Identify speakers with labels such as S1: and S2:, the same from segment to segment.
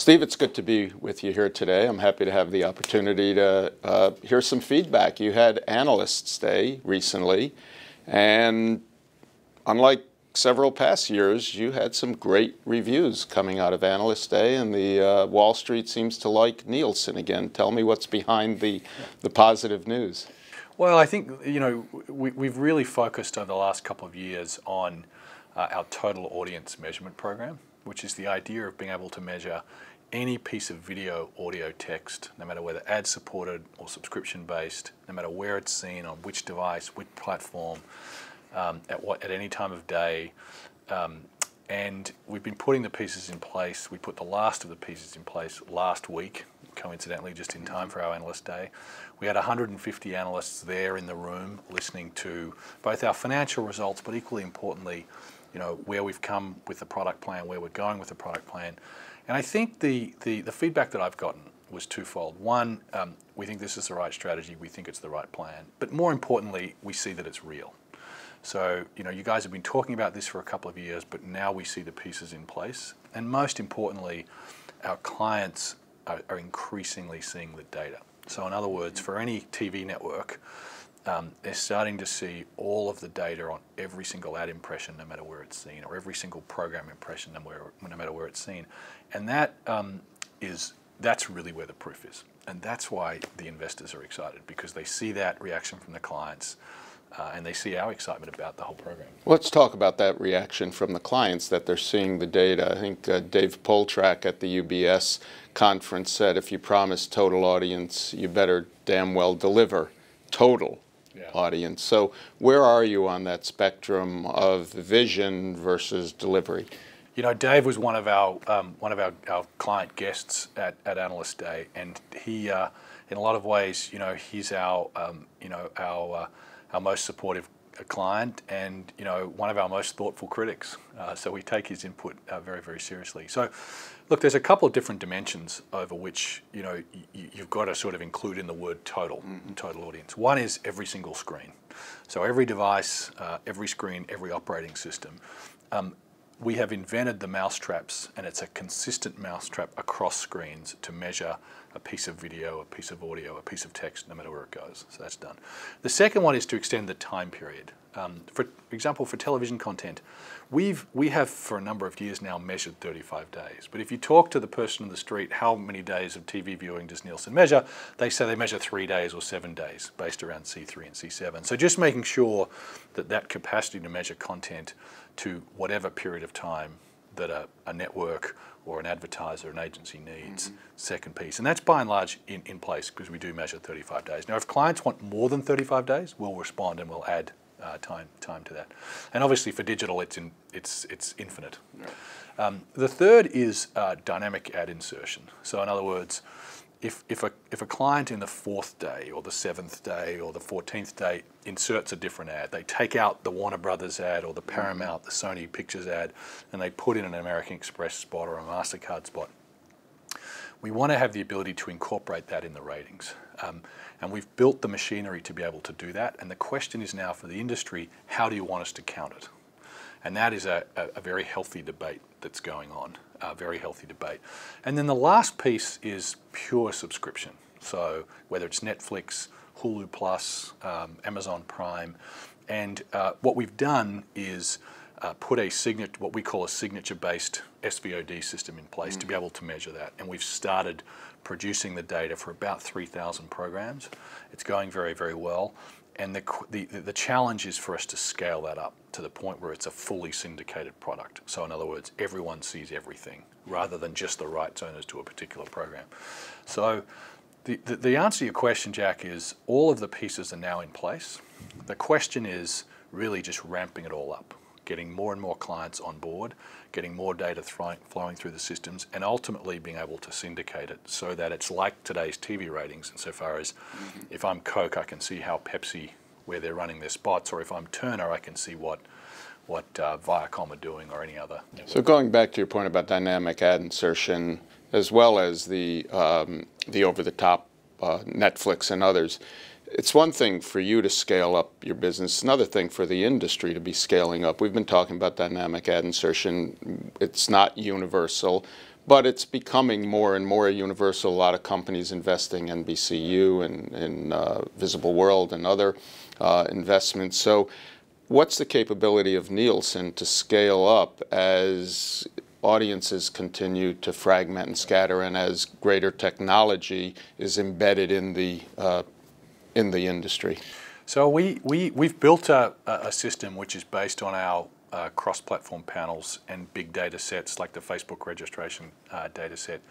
S1: Steve, it's good to be with you here today. I'm happy to have the opportunity to hear some feedback. You had Analysts Day recently, and unlike several past years, you had some great reviews coming out of Analyst Day, and the Wall Street seems to like Nielsen again. Tell me what's behind the positive news.
S2: Well, I think we've really focused over the last couple of years on our total audience measurement program, which is the idea of being able to measure any piece of video, audio, text, no matter whether ad-supported or subscription-based, no matter where it's seen, on which device, which platform, at any time of day. And we've been putting the pieces in place. We put the last of the pieces in place last week, coincidentally just in time for our Analyst Day. We had 150 analysts there in the room listening to both our financial results, but equally importantly, where we've come with the product plan, where we're going with the product plan. And I think the feedback that I've gotten was twofold. One, we think this is the right strategy, we think it's the right plan, but more importantly, we see that it's real. So, you guys have been talking about this for a couple of years, but now we see the pieces in place. And most importantly, our clients are increasingly seeing the data. So in other words, for any TV network, they're starting to see all of the data on every single ad impression, no matter where it's seen, or every single program impression, no matter where it's seen. And that's really where the proof is. And that's why the investors are excited, because they see that reaction from the clients, and they see our excitement about the whole program.
S1: Let's talk about that reaction from the clients, that they're seeing the data. I think Dave Poltrak at the UBS conference said, if you promise total audience, you better damn well deliver total audience. So where are you on that spectrum of vision versus delivery?
S2: Dave was one of our client guests at Analyst Day, and he, in a lot of ways, he's our most supportive client, and one of our most thoughtful critics. So we take his input very, very seriously. So, look, there's a couple of different dimensions over which you've got to sort of include in the word total, total audience. One is every single screen. So every device, every screen, every operating system. We have invented the mousetraps, and it's a consistent mousetrap across screens to measure a piece of video, a piece of audio, a piece of text, no matter where it goes. So that's done. The second one is to extend the time period. For example, for television content, we have for a number of years now measured 35 days. But if you talk to the person on the street, how many days of TV viewing does Nielsen measure? They say they measure 3 days or 7 days, based around C3 and C7. So just making sure that capacity to measure content to whatever period of time that a network or an advertiser, an agency needs, second piece. And that's by and large in place, because we do measure 35 days. Now, if clients want more than 35 days, we'll respond and we'll add time to that. And obviously for digital, it's infinite. Right. The third is dynamic ad insertion. So in other words, if a client in the 4th day or the 7th day or the 14th day inserts a different ad, they take out the Warner Brothers ad or the Paramount, the Sony Pictures ad, and they put in an American Express spot or a MasterCard spot, we want to have the ability to incorporate that in the ratings. And we've built the machinery to be able to do that. And the question is now for the industry, how do you want us to count it? And that is a very healthy debate that's going on, a very healthy debate. And then the last piece is pure subscription. So whether it's Netflix, Hulu Plus, Amazon Prime, and what we've done is put what we call a signature-based SVOD system in place to be able to measure that. And we've started producing the data for about 3,000 programs. It's going very, very well. And the challenge is for us to scale that up to the point where it's a fully syndicated product. So in other words, everyone sees everything, rather than just the rights owners to a particular program. So the answer to your question, Jack, is all of the pieces are now in place. The question is really just ramping it all up, getting more and more clients on board, getting more data flowing through the systems, and ultimately being able to syndicate it so that it's like today's TV ratings, insofar as if I'm Coke, I can see how Pepsi, where they're running their spots, or if I'm Turner, I can see what Viacom are doing, or any other network.
S1: So going back to your point about dynamic ad insertion, as well as the over-the-top Netflix and others, it's one thing for you to scale up your business, another thing for the industry to be scaling up. We've been talking about dynamic ad insertion. It's not universal, But it's becoming more and more universal. A lot of companies investing in NBCU and Visible World and other investments. So what's the capability of Nielsen to scale up as audiences continue to fragment and scatter, and as greater technology is embedded in the industry?
S2: So we've built a system which is based on our cross-platform panels and big data sets like the Facebook registration data set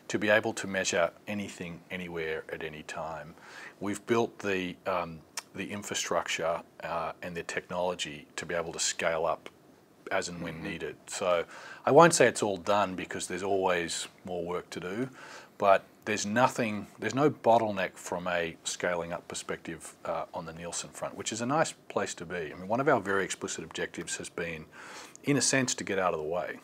S2: to be able to measure anything, anywhere, at any time. We've built the infrastructure and the technology to be able to scale up as and when needed. So I won't say it's all done because there's always more work to do, but there's no bottleneck from a scaling up perspective on the Nielsen front, which is a nice place to be. I mean, one of our very explicit objectives has been, in a sense, to get out of the way,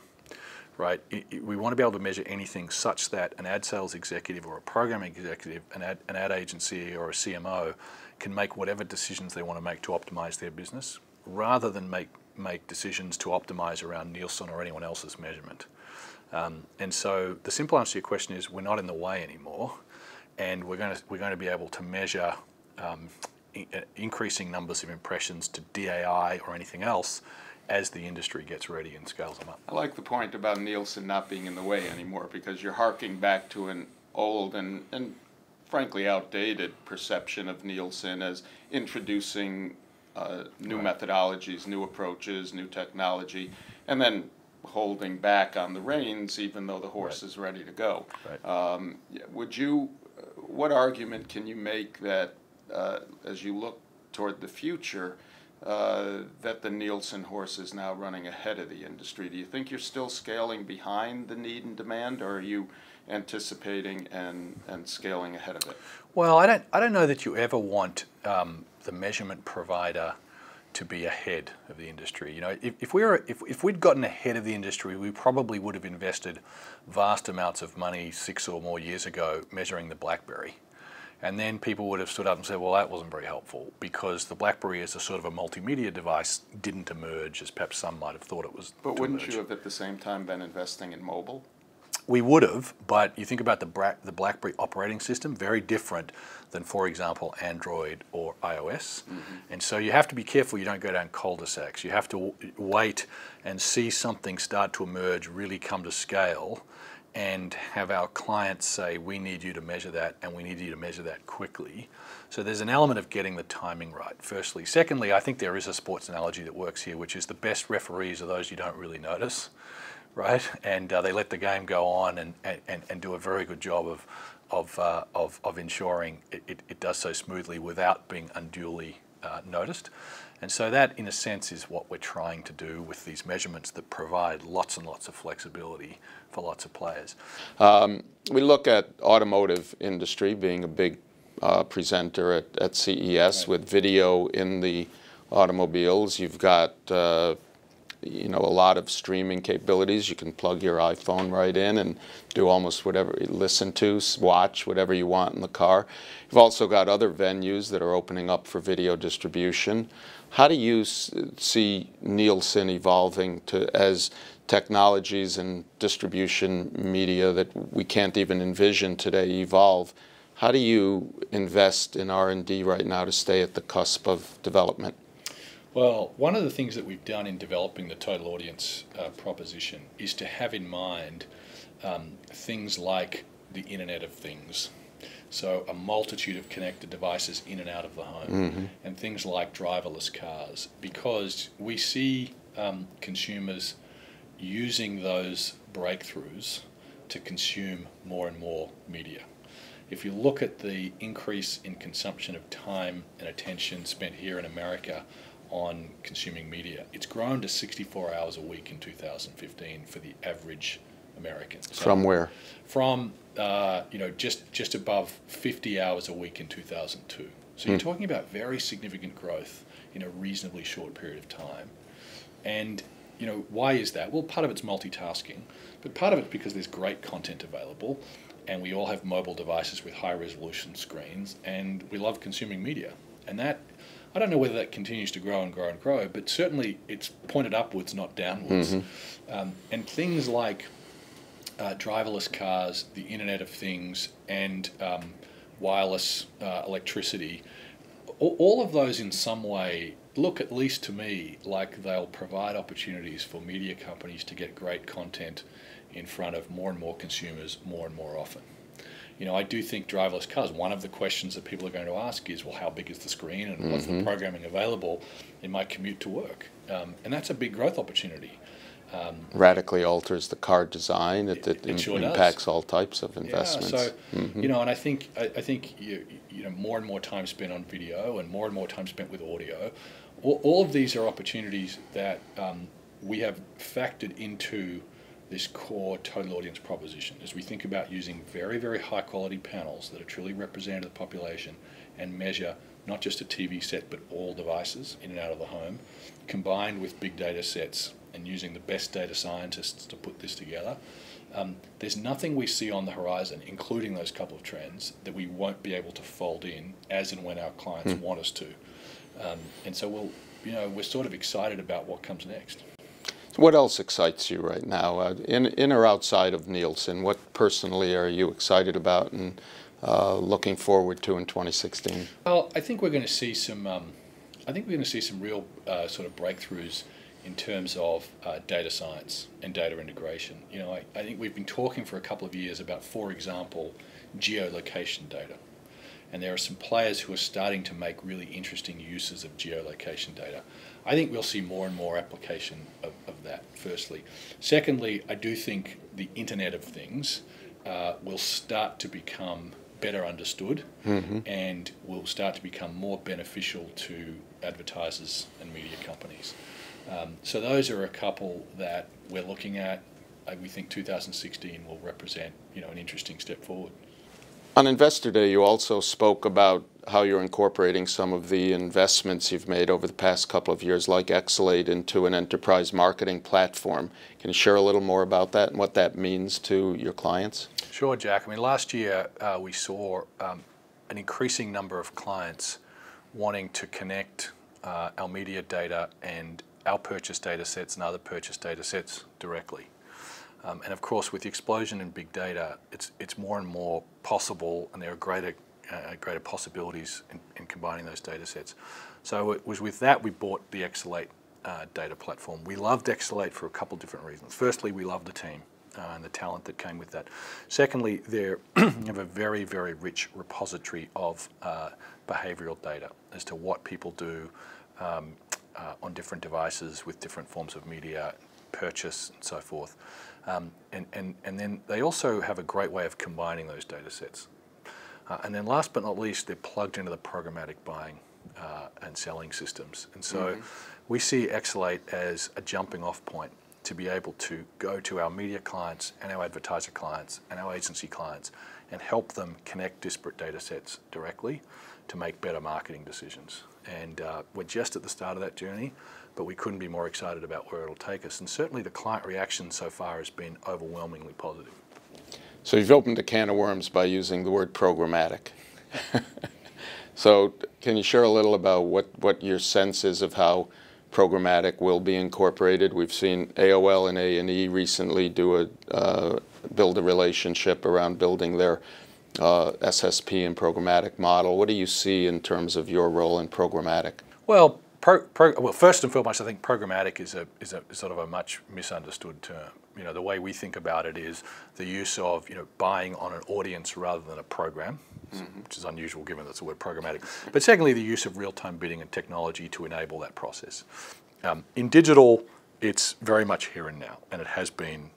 S2: right? We want to be able to measure anything such that an ad sales executive or a program executive, an ad agency or a CMO can make whatever decisions they want to make to optimize their business, rather than make decisions to optimize around Nielsen or anyone else's measurement. And so the simple answer to your question is we're not in the way anymore, and we're going to be able to measure increasing numbers of impressions to DAI or anything else as the industry gets ready and scales them up.
S1: I like the point about Nielsen not being in the way anymore, because you're harking back to an old and frankly outdated perception of Nielsen as introducing new methodologies, new approaches, new technology, and then holding back on the reins even though the horse is ready to go. What argument can you make that as you look toward the future that the Nielsen horse is now running ahead of the industry? Do you think you're still scaling behind the need and demand, or are you anticipating and scaling ahead of it?
S2: Well, I don't know that you ever want the measurement provider to be ahead of the industry. You know, if we'd gotten ahead of the industry, we probably would have invested vast amounts of money 6 or more years ago measuring the BlackBerry. And then people would have stood up and said, well, that wasn't very helpful, because the BlackBerry as a sort of a multimedia device didn't emerge as perhaps some might have thought it was.
S1: But wouldn't you have at the same time been investing in mobile?
S2: We would have, but you think about the BlackBerry operating system, very different than, for example, Android or iOS. And so you have to be careful you don't go down cul-de-sacs. You have to wait and see something start to emerge, really come to scale, and have our clients say, we need you to measure that, and we need you to measure that quickly. So there's an element of getting the timing right, firstly. Secondly, I think there is a sports analogy that works here, which is the best referees are those you don't really notice. Right, and they let the game go on and do a very good job of ensuring it does so smoothly without being unduly noticed. And so that, in a sense, is what we're trying to do with these measurements that provide lots and lots of flexibility for lots of players.
S1: We look at automotive industry being a big presenter at CES, with video in the automobiles. You've got a lot of streaming capabilities. You can plug your iPhone right in and do almost whatever, listen to, watch whatever you want in the car. You've also got other venues that are opening up for video distribution. How do you see Nielsen evolving as technologies and distribution media that we can't even envision today evolve? How do you invest in R&D right now to stay at the cusp of development?
S2: Well, one of the things that we've done in developing the total audience proposition is to have in mind things like the Internet of Things. So a multitude of connected devices in and out of the home, and things like driverless cars, because we see consumers using those breakthroughs to consume more and more media. If you look at the increase in consumption of time and attention spent here in America on consuming media, it's grown to 64 hours a week in 2015 for the average American. So
S1: from where?
S2: From just above 50 hours a week in 2002. So you're talking about very significant growth in a reasonably short period of time. And why is that? Well, part of it's multitasking, but part of it's because there's great content available, and we all have mobile devices with high resolution screens, and we love consuming media. And that, I don't know whether that continues to grow and grow and grow, but certainly it's pointed upwards, not downwards. And things like driverless cars, the Internet of Things, and wireless electricity, all of those in some way look, at least to me, like they'll provide opportunities for media companies to get great content in front of more and more consumers more and more often. You know, I do think driverless cars, one of the questions that people are going to ask is, well, how big is the screen and what's the programming available in my commute to work? And that's a big growth opportunity.
S1: Radically alters the car design.
S2: It sure
S1: impacts
S2: does.
S1: all types of investments.
S2: Yeah, so you know, and I think you know, more and more time spent on video and more time spent with audio. All of these are opportunities that we have factored into this core total audience proposition as we think about using very, very high quality panels that are truly representative of the population and measure not just a TV set but all devices in and out of the home, combined with big data sets and using the best data scientists to put this together. There's nothing we see on the horizon, including those couple of trends, that we won't be able to fold in as and when our clients want us to. And so we're sort of excited about what comes next.
S1: What else excites you right now, in or outside of Nielsen? What personally are you excited about and looking forward to in 2016?
S2: Well, I think we're going to see some. I think we're going to see some real sort of breakthroughs in terms of data science and data integration. You know, I think we've been talking for a couple of years about, for example, geolocation data. And there are some players who are starting to make really interesting uses of geolocation data. I think we'll see more and more application of that, firstly. Secondly, I do think the Internet of Things will start to become better understood and will start to become more beneficial to advertisers and media companies. So those are a couple that we're looking at. We think 2016 will represent, you know, an interesting step forward.
S1: On Investor Day, you also spoke about how you're incorporating some of the investments you've made over the past couple of years, like Exalate, into an enterprise marketing platform. Can you share a little more about that and what that means to your clients?
S2: Sure, Jack. I mean, last year we saw an increasing number of clients wanting to connect our media data and our purchase data sets and other purchase data sets directly. And of course, with the explosion in big data, it's more and more possible, and there are greater possibilities in combining those data sets. So it was with that we bought the Exalate data platform. We loved Exalate for a couple of different reasons. Firstly, we loved the team and the talent that came with that. Secondly, they have a very, very rich repository of behavioral data as to what people do on different devices with different forms of media, purchase and so forth. And then they also have a great way of combining those data sets. And then last but not least, they're plugged into the programmatic buying and selling systems. And so we see Exalate as a jumping off point to be able to go to our media clients and our advertiser clients and our agency clients and help them connect disparate data sets directly to make better marketing decisions. And we're just at the start of that journey, but we couldn't be more excited about where it'll take us. And certainly the client reaction so far has been overwhelmingly positive.
S1: So you've opened a can of worms by using the word programmatic. So can you share a little about what your sense is of how programmatic will be incorporated? We've seen AOL and A&E recently build a relationship around building their SSP and programmatic model. What do you see in terms of your role in programmatic?
S2: Well, well, first and foremost, I think programmatic is a sort of a much misunderstood term. You know, the way we think about it is the use of, you know, buying on an audience rather than a program, which is unusual given that's the word programmatic. But secondly, the use of real-time bidding and technology to enable that process. In digital, it's very much here and now, and it has been,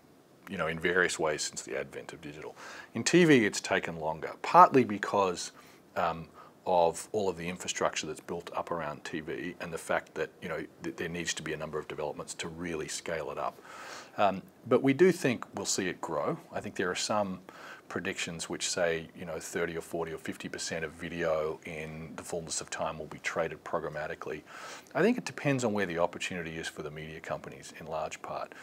S2: you know, in various ways since the advent of digital. In TV, it's taken longer, partly because of all of the infrastructure that's built up around TV and the fact that, you know, there needs to be a number of developments to really scale it up. But we do think we'll see it grow. I think there are some predictions which say, you know, 30 or 40 or 50% of video in the fullness of time will be traded programmatically. I think it depends on where the opportunity is for the media companies in large part.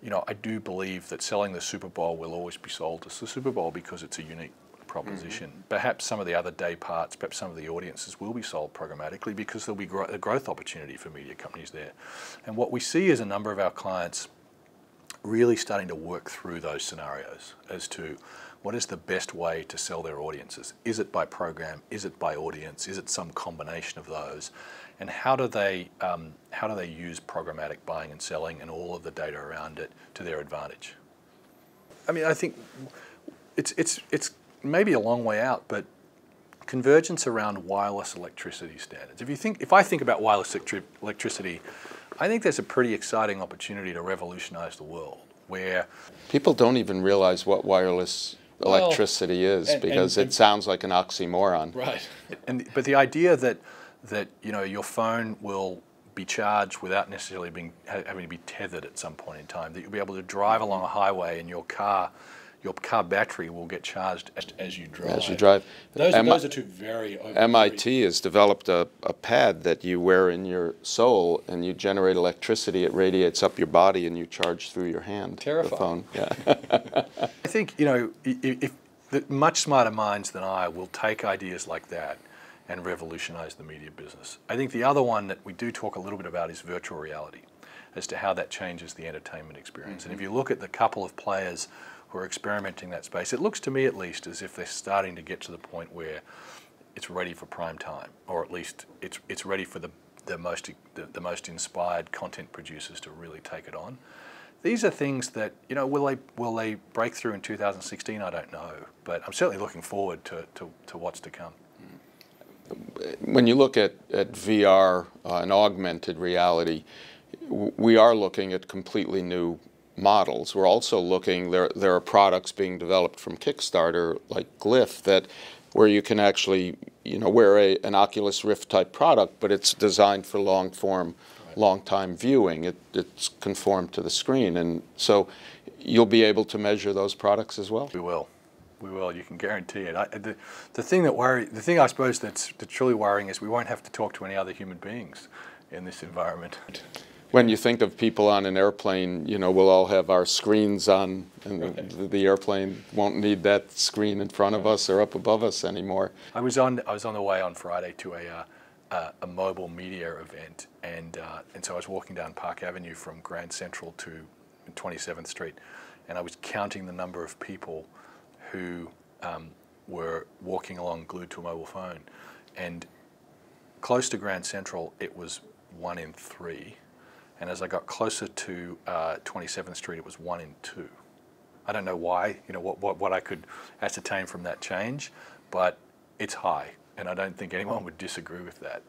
S2: You know, I do believe that selling the Super Bowl will always be sold as the Super Bowl because it's a unique proposition. Perhaps some of the other day parts, perhaps some of the audiences will be sold programmatically because there'll be a growth opportunity for media companies there. And what we see is a number of our clients really starting to work through those scenarios as to what is the best way to sell their audiences. Is it by program? Is it by audience? Is it some combination of those? And how do they use programmatic buying and selling and all of the data around it to their advantage? I mean, I think it's maybe a long way out, but convergence around wireless electricity standards. If I think about wireless electricity, I think there's a pretty exciting opportunity to revolutionize the world where
S1: people don't even realize what wireless electricity is, because it sounds like an oxymoron.
S2: Right. But the idea that your phone will be charged without necessarily having to be tethered at some point in time, that you'll be able to drive along a highway and your car battery will get charged as you drive.
S1: As you drive.
S2: Those are two very...
S1: MIT has developed a pad that you wear in your sole, and you generate electricity. It radiates up your body, and you charge through your hand.
S2: Terrifying.
S1: The phone. Yeah.
S2: I think, if much smarter minds than I will take ideas like that and revolutionize the media business. I think the other one that we do talk a little bit about is virtual reality, as to how that changes the entertainment experience. And if you look at the couple of players who are experimenting that space, it looks to me at least as if they're starting to get to the point where it's ready for prime time, or at least it's ready for the most inspired content producers to really take it on. These are things that, will they break through in 2016? I don't know, but I'm certainly looking forward to what's to come.
S1: When you look at VR and augmented reality, we are looking at completely new models. We're also looking, there are products being developed from Kickstarter like Glyph where you can actually wear an Oculus Rift type product, but it's designed for long form, long time viewing. It's conformed to the screen, and so you'll be able to measure those products as well.
S2: We will. You can guarantee it. The thing I suppose that's truly worrying is we won't have to talk to any other human beings in this environment.
S1: When you think of people on an airplane, we'll all have our screens on, and the airplane won't need that screen in front of us or up above us anymore.
S2: I was on the way on Friday to a mobile media event, and so I was walking down Park Avenue from Grand Central to 27th Street, and I was counting the number of people who were walking along glued to a mobile phone, and close to Grand Central it was 1 in 3. And as I got closer to 27th Street, it was 1 in 2. I don't know why, what I could ascertain from that change, but it's high, and I don't think anyone would disagree with that.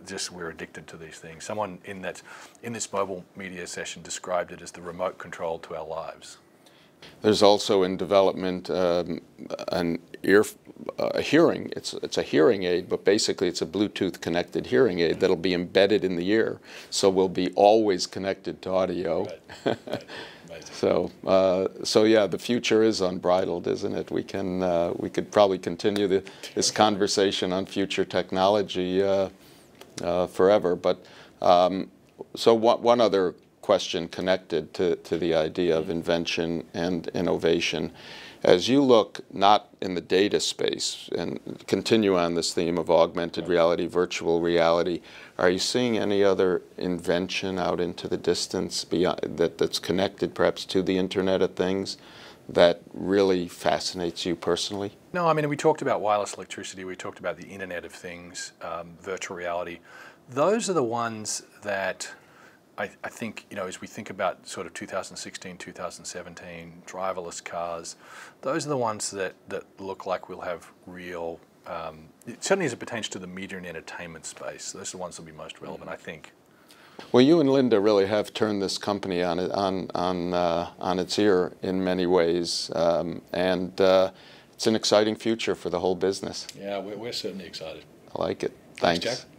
S2: Just we're addicted to these things. Someone in this mobile media session described it as the remote control to our lives.
S1: There's also in development a hearing. It's a hearing aid, but basically it's a Bluetooth connected hearing aid that'll be embedded in the ear, so we'll be always connected to audio. Right. So yeah, the future is unbridled, isn't it? We could probably continue this conversation on future technology forever. But so one other question connected to the idea of invention and innovation. As you look not in the data space and continue on this theme of augmented reality, virtual reality, are you seeing any other invention out into the distance beyond that's connected perhaps to the Internet of Things that really fascinates you personally?
S2: No, I mean, we talked about wireless electricity, we talked about the Internet of Things, virtual reality. Those are the ones that I think, as we think about sort of 2016, 2017, driverless cars, those are the ones that look like we'll have real, it certainly has a potential to the media and entertainment space. Those are the ones that will be most relevant, I think.
S1: Well, you and Linda really have turned this company on its ear in many ways, and it's an exciting future for the whole business.
S2: Yeah, we're certainly excited.
S1: I like it. Thanks.
S2: Thanks, Jack.